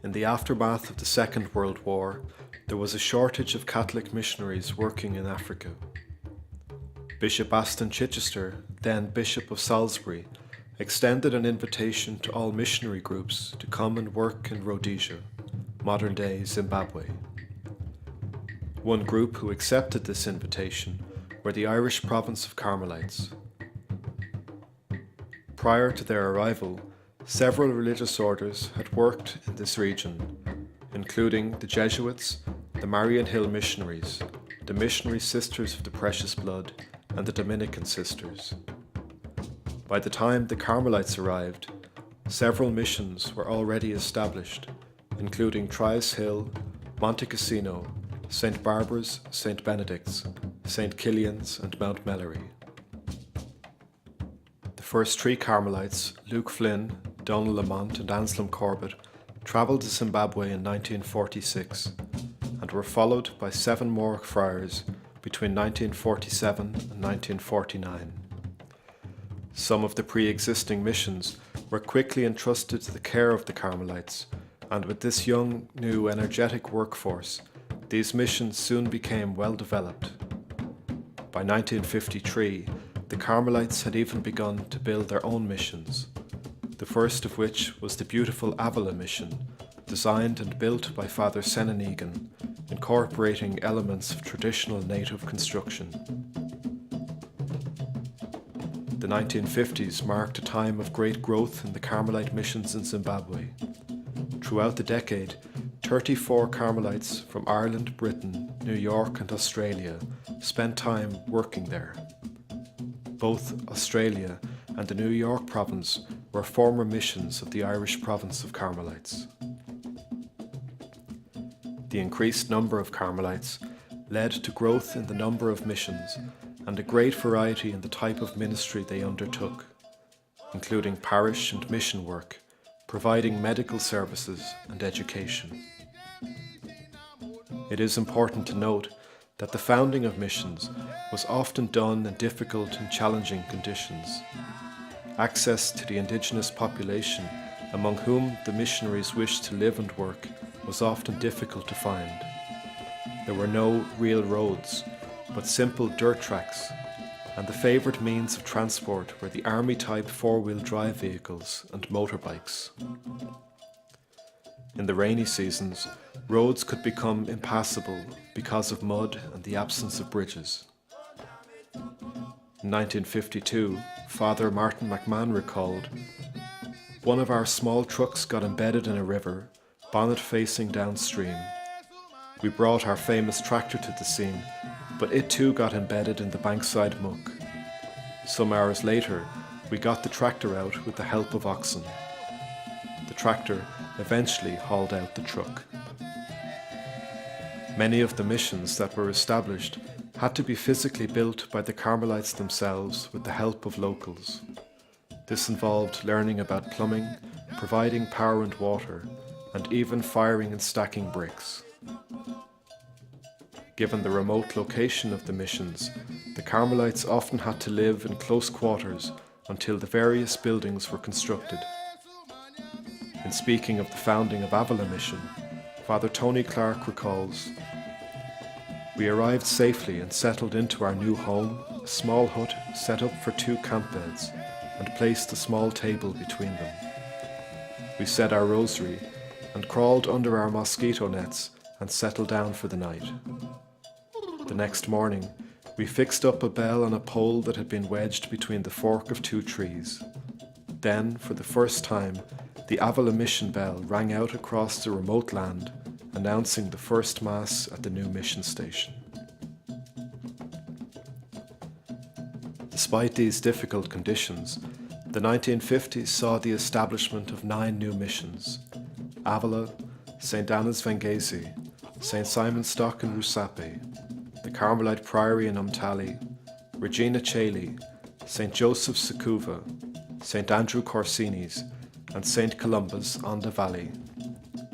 In the aftermath of the Second World War, there was a shortage of Catholic missionaries working in Africa. Bishop Aston Chichester, then Bishop of Salisbury, extended an invitation to all missionary groups to come and work in Rhodesia, modern-day Zimbabwe. One group who accepted this invitation were the Irish province of Carmelites. Prior to their arrival, several religious orders had worked in this region, including the Jesuits, the Marian Hill Missionaries, the Missionary Sisters of the Precious Blood, and the Dominican Sisters. By the time the Carmelites arrived, several missions were already established, including Trias Hill, Monte Cassino, St. Barbara's, St. Benedict's, St. Killian's, and Mount Melleray. The first three Carmelites, Luke Flynn, Dona Lamont, and Anselm Corbett, travelled to Zimbabwe in 1946 and were followed by 7 more friars between 1947 and 1949. Some of the pre-existing missions were quickly entrusted to the care of the Carmelites, and with this young, new, energetic workforce, these missions soon became well developed. By 1953, the Carmelites had even begun to build their own missions, the first of which was the beautiful Avila mission, designed and built by Father Senan Egan, incorporating elements of traditional native construction. The 1950s marked a time of great growth in the Carmelite missions in Zimbabwe. Throughout the decade, 34 Carmelites from Ireland, Britain, New York, and Australia spent time working there. Both Australia and the New York province were former missions of the Irish province of Carmelites. The increased number of Carmelites led to growth in the number of missions and a great variety in the type of ministry they undertook, including parish and mission work, providing medical services and education. It is important to note that the founding of missions was often done in difficult and challenging conditions. Access to the indigenous population, among whom the missionaries wished to live and work, was often difficult to find. There were no real roads, but simple dirt tracks, and the favoured means of transport were the army-type 4-wheel drive vehicles and motorbikes. In the rainy seasons, roads could become impassable because of mud and the absence of bridges. In 1952, Father Martin McMahon recalled, "One of our small trucks got embedded in a river, bonnet facing downstream. We brought our famous tractor to the scene, but it too got embedded in the bankside muck. Some hours later, we got the tractor out with the help of oxen. The tractor eventually hauled out the truck." Many of the missions that were established had to be physically built by the Carmelites themselves with the help of locals. This involved learning about plumbing, providing power and water, and even firing and stacking bricks. Given the remote location of the missions, the Carmelites often had to live in close quarters until the various buildings were constructed. In speaking of the founding of Avila Mission, Father Tony Clark recalls, "We arrived safely and settled into our new home, a small hut set up for 2 camp beds, and placed a small table between them. We said our rosary and crawled under our mosquito nets and settled down for the night. The next morning, we fixed up a bell on a pole that had been wedged between the fork of 2 trees. Then, for the first time, the Avila Mission bell rang out across the remote land, announcing the first Mass at the new mission station." Despite these difficult conditions, the 1950s saw the establishment of 9 new missions: Avila, St. Anna's Vengezi, St. Simon's Stock in Rusape, the Carmelite Priory in Umtali, Regina Coeli, St. Joseph's Sakuva, St. Andrew Corsini's, and St. Columba's on the Valley,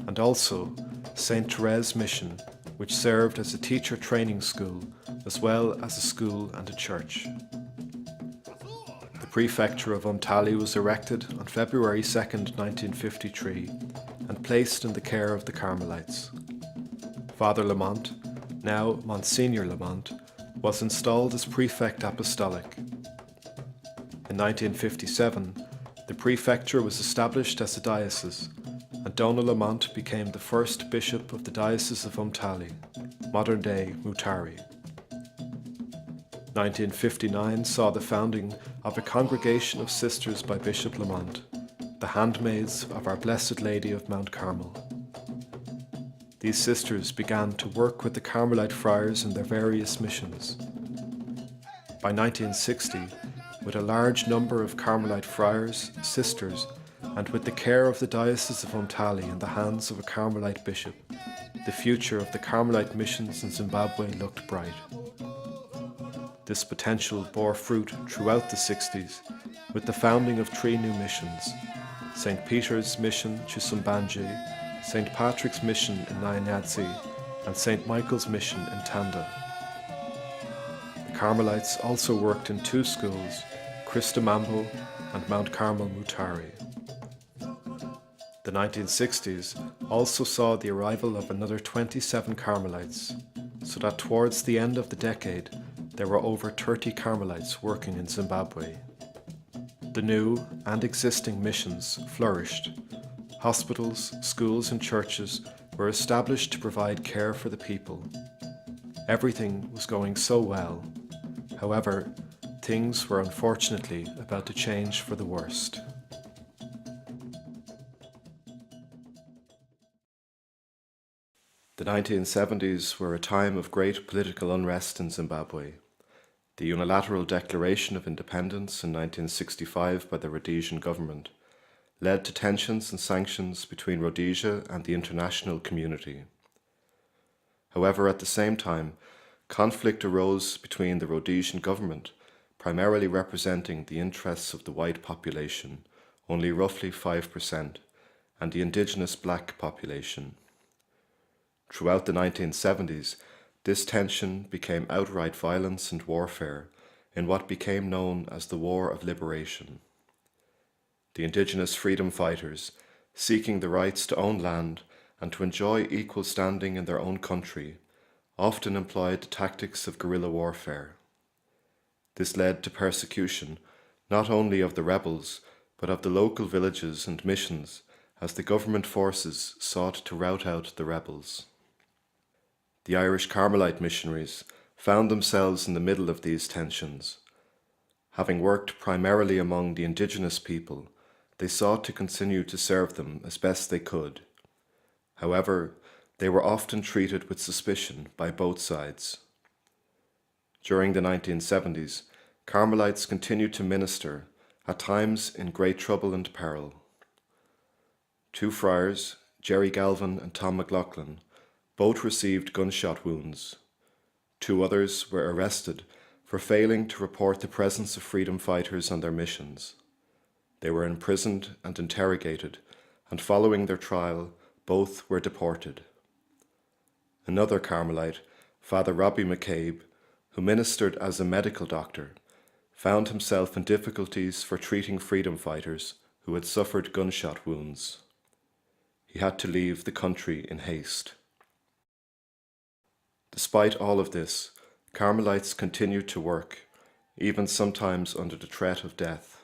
and also St. Therese Mission, which served as a teacher training school as well as a school and a church. The prefecture of Umtali was erected on February 2, 1953, and placed in the care of the Carmelites. Father Lamont, now Monsignor Lamont, was installed as Prefect Apostolic. In 1957, the prefecture was established as a diocese, and Dona Lamont became the first bishop of the Diocese of Umtali, modern-day Mutari. 1959 saw the founding of a congregation of sisters by Bishop Lamont, the handmaids of Our Blessed Lady of Mount Carmel. These sisters began to work with the Carmelite friars in their various missions. By 1960, with a large number of Carmelite friars, sisters, and with the care of the Diocese of Umtali in the hands of a Carmelite bishop, the future of the Carmelite missions in Zimbabwe looked bright. This potential bore fruit throughout the 60s with the founding of 3 new missions: St. Peter's Mission Chisumbanje, St. Patrick's Mission in Nyanadzi, and St. Michael's Mission in Tanda. The Carmelites also worked in 2 schools, Christamambo and Mount Carmel Mutari. The 1960s also saw the arrival of another 27 Carmelites, so that towards the end of the decade there were over 30 Carmelites working in Zimbabwe. The new and existing missions flourished. Hospitals, schools and churches were established to provide care for the people. Everything was going so well. However, things were unfortunately about to change for the worst. The 1970s were a time of great political unrest in Zimbabwe. The unilateral declaration of independence in 1965 by the Rhodesian government led to tensions and sanctions between Rhodesia and the international community. However, at the same time, conflict arose between the Rhodesian government, primarily representing the interests of the white population, only roughly 5%, and the indigenous black population. Throughout the 1970s, this tension became outright violence and warfare in what became known as the War of Liberation. The indigenous freedom fighters, seeking the rights to own land and to enjoy equal standing in their own country, often employed the tactics of guerrilla warfare. This led to persecution not only of the rebels, but of the local villages and missions as the government forces sought to rout out the rebels. The Irish Carmelite missionaries found themselves in the middle of these tensions. Having worked primarily among the indigenous people, they sought to continue to serve them as best they could. However, they were often treated with suspicion by both sides. During the 1970s, Carmelites continued to minister, at times in great trouble and peril. 2 friars, Jerry Galvin and Tom McLaughlin, both received gunshot wounds. 2 others were arrested for failing to report the presence of freedom fighters on their missions. They were imprisoned and interrogated, and following their trial, both were deported. Another Carmelite, Father Robbie McCabe, who ministered as a medical doctor, found himself in difficulties for treating freedom fighters who had suffered gunshot wounds. He had to leave the country in haste. Despite all of this, Carmelites continued to work, even sometimes under the threat of death.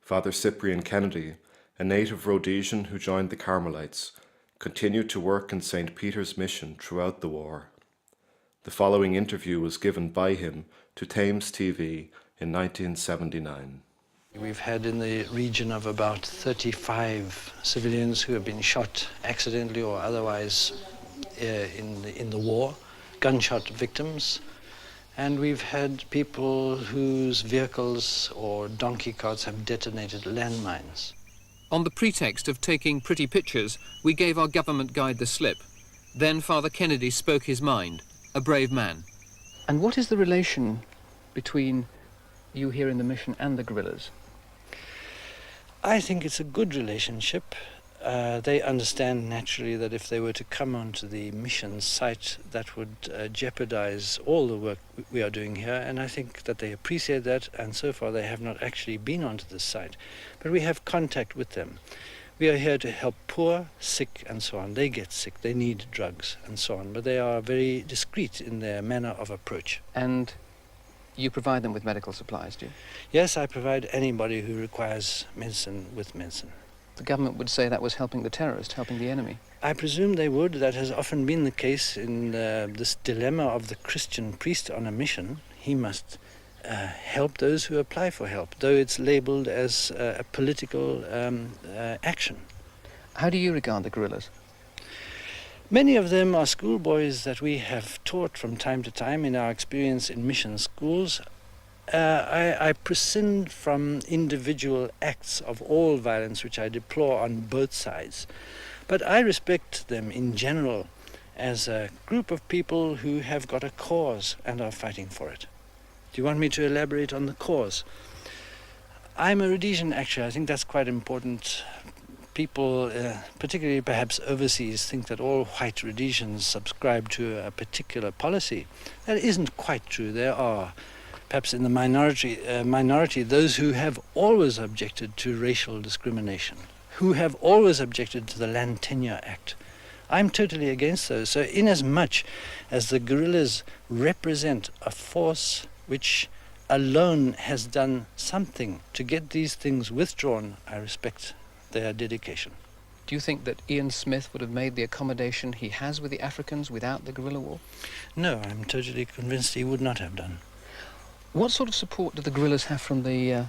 Father Cyprian Kennedy, a native Rhodesian who joined the Carmelites, continued to work in St. Peter's Mission throughout the war. The following interview was given by him to Thames TV in 1979. We've had in the region of about 35 civilians who have been shot accidentally or otherwise in the war, gunshot victims, and we've had people whose vehicles or donkey carts have detonated landmines. On the pretext of taking pretty pictures, we gave our government guide the slip. Then Father Kennedy spoke his mind, a brave man. And what is the relation between you here in the mission and the guerrillas? I think it's a good relationship. They understand naturally that if they were to come onto the mission site, that would jeopardize all the work we are doing here, and I think that they appreciate that, and so far they have not actually been onto the site. But we have contact with them. We are here to help poor, sick, and so on. They get sick, they need drugs, and so on, but they are very discreet in their manner of approach. And you provide them with medical supplies, do you? Yes, I provide anybody who requires medicine with medicine. The government would say that was helping the terrorist, helping the enemy. I presume they would. That has often been the case in this dilemma of the Christian priest on a mission. He must help those who apply for help, though it's labeled as a political action. How do you regard the guerrillas? Many of them are schoolboys that we have taught from time to time in our experience in mission schools. I prescind from individual acts of all violence which I deplore on both sides. But I respect them in general as a group of people who have got a cause and are fighting for it. Do you want me to elaborate on the cause? I'm a Rhodesian, actually. I think that's quite important. People, particularly perhaps overseas, think that all white Rhodesians subscribe to a particular policy. That isn't quite true. There are, perhaps in the minority, those who have always objected to racial discrimination, who have always objected to the Land Tenure Act. I'm totally against those. So inasmuch as the guerrillas represent a force which alone has done something to get these things withdrawn, I respect their dedication. Do you think that Ian Smith would have made the accommodation he has with the Africans without the guerrilla war? No, I'm totally convinced he would not have done. What sort of support do the guerrillas have from the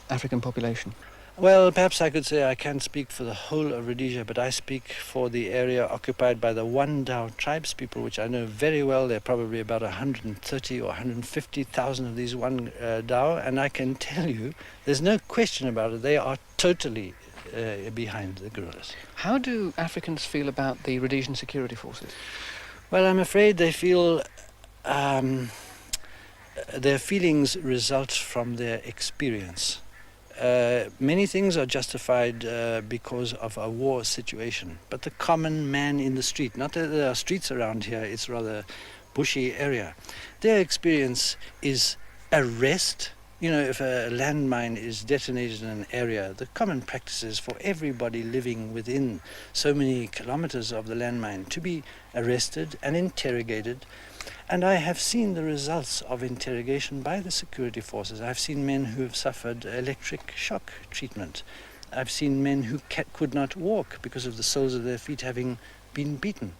African population? Well, perhaps I could say I can't speak for the whole of Rhodesia, but I speak for the area occupied by the Wandao tribespeople, which I know very well. There are probably about 130 or 150,000 of these Wandao, and I can tell you, there's no question about it, they are totally behind the guerrillas. How do Africans feel about the Rhodesian security forces? Well, I'm afraid they feel their feelings result from their experience. Many things are justified because of a war situation, but the common man in the street, not that there are streets around here, it's rather bushy area, their experience is arrest. You know, if a landmine is detonated in an area, the common practice is for everybody living within so many kilometers of the landmine to be arrested and interrogated. And I have seen the results of interrogation by the security forces. I've seen men who have suffered electric shock treatment. I've seen men who could not walk because of the soles of their feet having been beaten.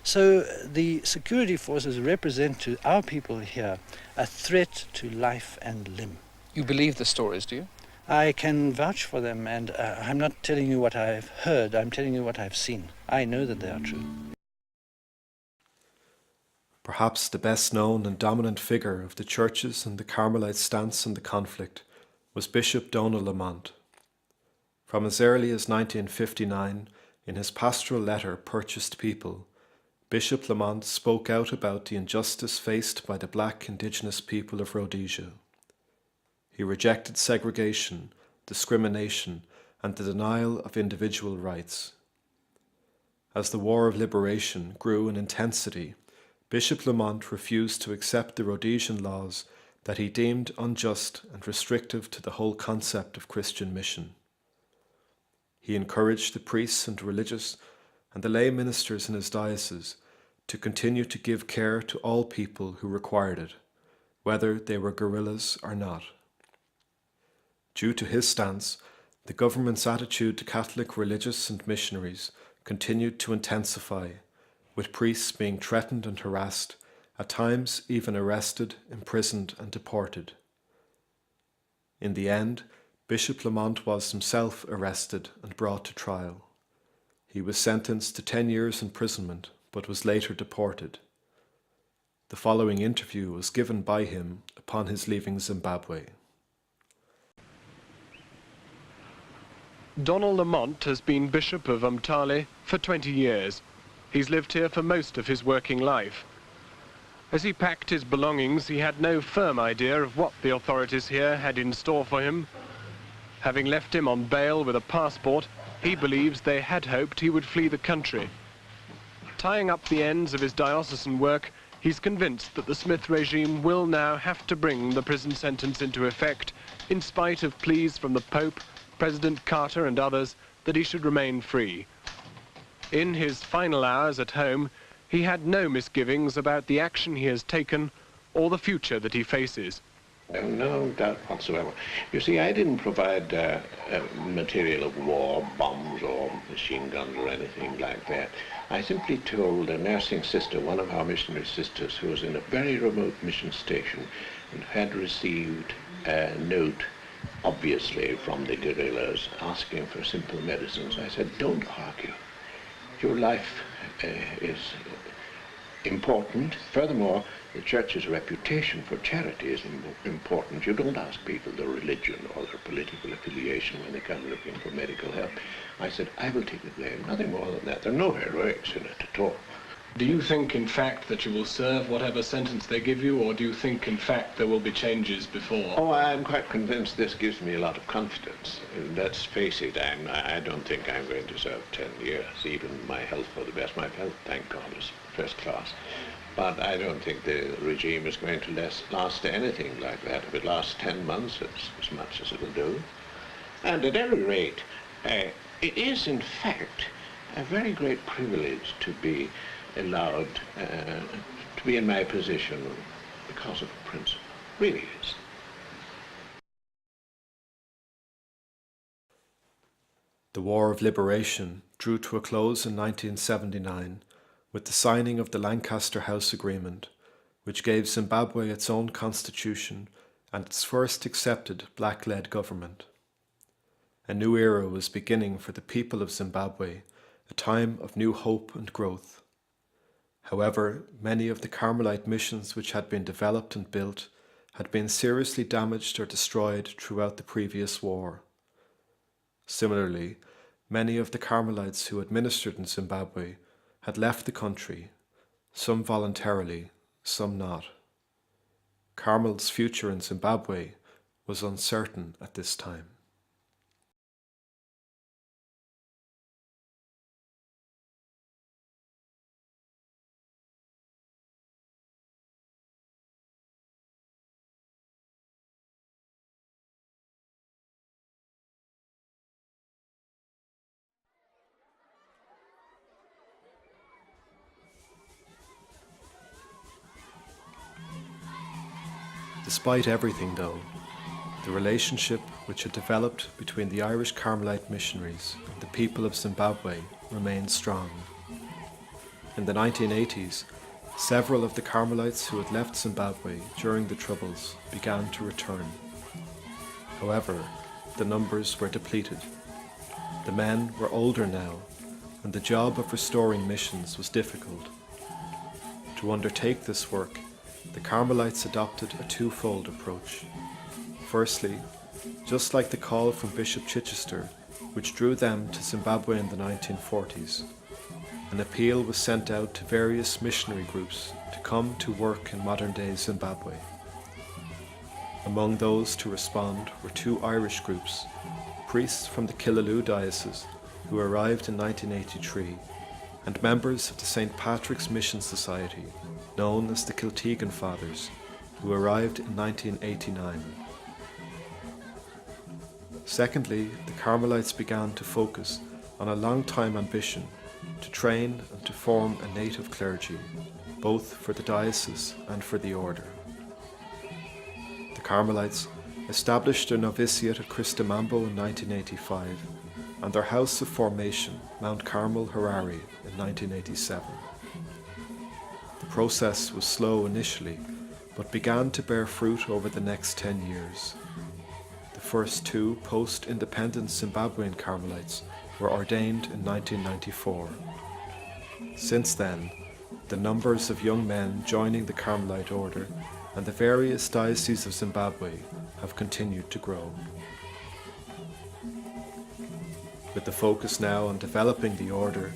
So the security forces represent to our people here a threat to life and limb. You believe the stories, do you? I can vouch for them, and I'm not telling you what I've heard, I'm telling you what I've seen. I know that they are true. Perhaps the best known and dominant figure of the church's and the Carmelite stance in the conflict was Bishop Dona Lamont. From as early as 1959, in his pastoral letter Purchased People, Bishop Lamont spoke out about the injustice faced by the black indigenous people of Rhodesia. He rejected segregation, discrimination, and the denial of individual rights. As the War of Liberation grew in intensity, Bishop Lamont refused to accept the Rhodesian laws that he deemed unjust and restrictive to the whole concept of Christian mission. He encouraged the priests and religious and the lay ministers in his diocese to continue to give care to all people who required it, whether they were guerrillas or not. Due to his stance, the government's attitude to Catholic religious and missionaries continued to intensify, with priests being threatened and harassed, at times even arrested, imprisoned and deported. In the end, Bishop Lamont was himself arrested and brought to trial. He was sentenced to 10 years imprisonment, but was later deported. The following interview was given by him upon his leaving Zimbabwe. Donald Lamont has been Bishop of Umtali for 20 years. He's lived here for most of his working life. As he packed his belongings, he had no firm idea of what the authorities here had in store for him. Having left him on bail with a passport, he believes they had hoped he would flee the country. Tying up the ends of his diocesan work, he's convinced that the Smith regime will now have to bring the prison sentence into effect, in spite of pleas from the Pope, President Carter and others that he should remain free. In his final hours at home, he had no misgivings about the action he has taken or the future that he faces. No doubt whatsoever. You see, I didn't provide material of war, bombs or machine guns or anything like that. I simply told a nursing sister, one of our missionary sisters, who was in a very remote mission station and had received a note, obviously from the guerrillas, asking for simple medicines. I said, don't argue. Your life is important. Furthermore, the church's reputation for charity is important. You don't ask people their religion or their political affiliation when they come looking for medical help. I said, I will take the blame, nothing more than that. There are no heroics in it at all. Do you think, in fact, that you will serve whatever sentence they give you, or do you think, in fact, there will be changes before? Oh, I'm quite convinced this gives me a lot of confidence. Let's face it, I don't think I'm going to serve 10 years. Even my health, for the best, my health, thank God, is first class. But I don't think the regime is going to last anything like that. If it lasts 10 months, it's as much as it'll do. And at any rate, it is, in fact, a very great privilege to be allowed to be in my position because of a principle. Really is. The War of Liberation drew to a close in 1979 with the signing of the Lancaster House Agreement, which gave Zimbabwe its own constitution and its first accepted black-led government. A new era was beginning for the people of Zimbabwe, a time of new hope and growth. However, many of the Carmelite missions which had been developed and built had been seriously damaged or destroyed throughout the previous war. Similarly, many of the Carmelites who had ministered in Zimbabwe had left the country, some voluntarily, some not. Carmel's future in Zimbabwe was uncertain at this time. Despite everything, though, the relationship which had developed between the Irish Carmelite missionaries and the people of Zimbabwe remained strong. In the 1980s, several of the Carmelites who had left Zimbabwe during the Troubles began to return. However, the numbers were depleted. The men were older now, and the job of restoring missions was difficult. To undertake this work, the Carmelites adopted a twofold approach. Firstly, just like the call from Bishop Chichester, which drew them to Zimbabwe in the 1940s, an appeal was sent out to various missionary groups to come to work in modern-day Zimbabwe. Among those to respond were two Irish groups, priests from the Killaloe diocese who arrived in 1983, and members of the St. Patrick's Mission Society, known as the Kiltegan Fathers, who arrived in 1989. Secondly, the Carmelites began to focus on a long-time ambition to train and to form a native clergy, both for the diocese and for the order. The Carmelites established their novitiate at Christamambo in 1985 and their house of formation, Mount Carmel, Harare, in 1987. The process was slow initially, but began to bear fruit over the next 10 years. The first two post-independent Zimbabwean Carmelites were ordained in 1994. Since then, the numbers of young men joining the Carmelite order and the various dioceses of Zimbabwe have continued to grow. With the focus now on developing the order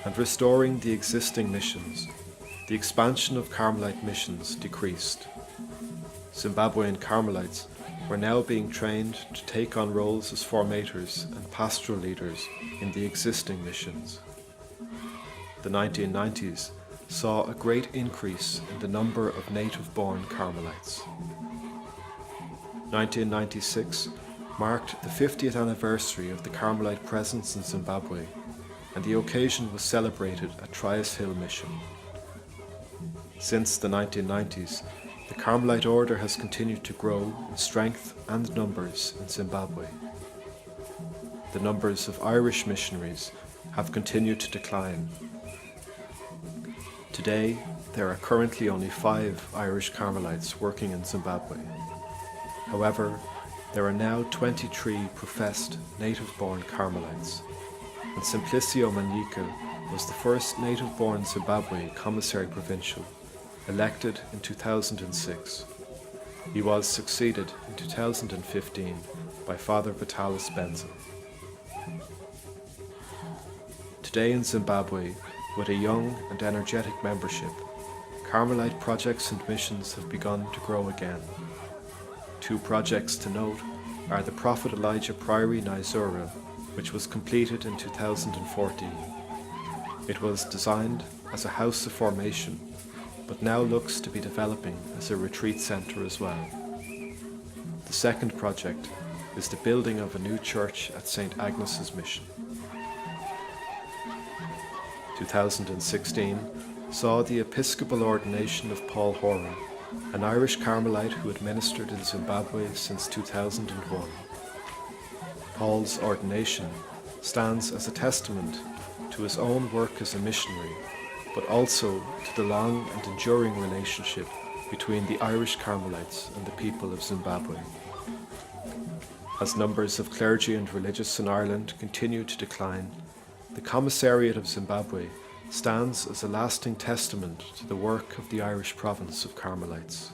and restoring the existing missions, the expansion of Carmelite missions decreased. Zimbabwean Carmelites were now being trained to take on roles as formators and pastoral leaders in the existing missions. The 1990s saw a great increase in the number of native-born Carmelites. 1996 marked the 50th anniversary of the Carmelite presence in Zimbabwe, and the occasion was celebrated at Trias Hill Mission. Since the 1990s, the Carmelite order has continued to grow in strength and numbers in Zimbabwe. The numbers of Irish missionaries have continued to decline. Today, there are currently only 5 Irish Carmelites working in Zimbabwe. However, there are now 23 professed native-born Carmelites, and Simplicio Manyika was the first native-born Zimbabwe Commissary Provincial, elected in 2006. He was succeeded in 2015 by Father Vitalis Benza. Today in Zimbabwe, with a young and energetic membership, Carmelite projects and missions have begun to grow again. 2 projects to note are the Prophet Elijah Priory Naizura, which was completed in 2014. It was designed as a house of formation, but now looks to be developing as a retreat centre as well. The second project is the building of a new church at St. Agnes's Mission. 2016 saw the episcopal ordination of Paul Horan, an Irish Carmelite who had ministered in Zimbabwe since 2001. Paul's ordination stands as a testament to his own work as a missionary, but also to the long and enduring relationship between the Irish Carmelites and the people of Zimbabwe. As numbers of clergy and religious in Ireland continue to decline, the Commissariat of Zimbabwe stands as a lasting testament to the work of the Irish province of Carmelites.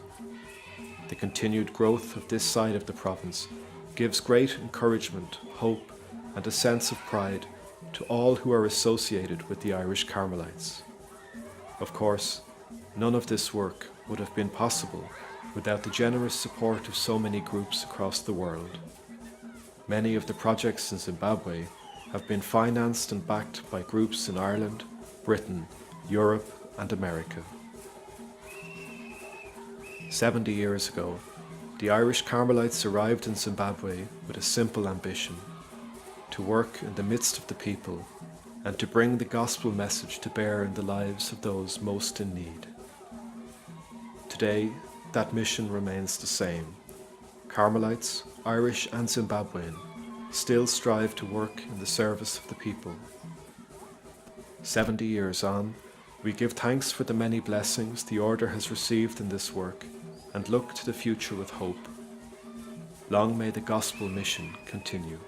The continued growth of this side of the province gives great encouragement, hope, and a sense of pride to all who are associated with the Irish Carmelites. Of course, none of this work would have been possible without the generous support of so many groups across the world. Many of the projects in Zimbabwe have been financed and backed by groups in Ireland, Britain, Europe, and America. 70 years ago, the Irish Carmelites arrived in Zimbabwe with a simple ambition: to work in the midst of the people and to bring the gospel message to bear in the lives of those most in need. Today, that mission remains the same. Carmelites, Irish and Zimbabwean, still strive to work in the service of the people. 70 years on, we give thanks for the many blessings the Order has received in this work and look to the future with hope. Long may the gospel mission continue.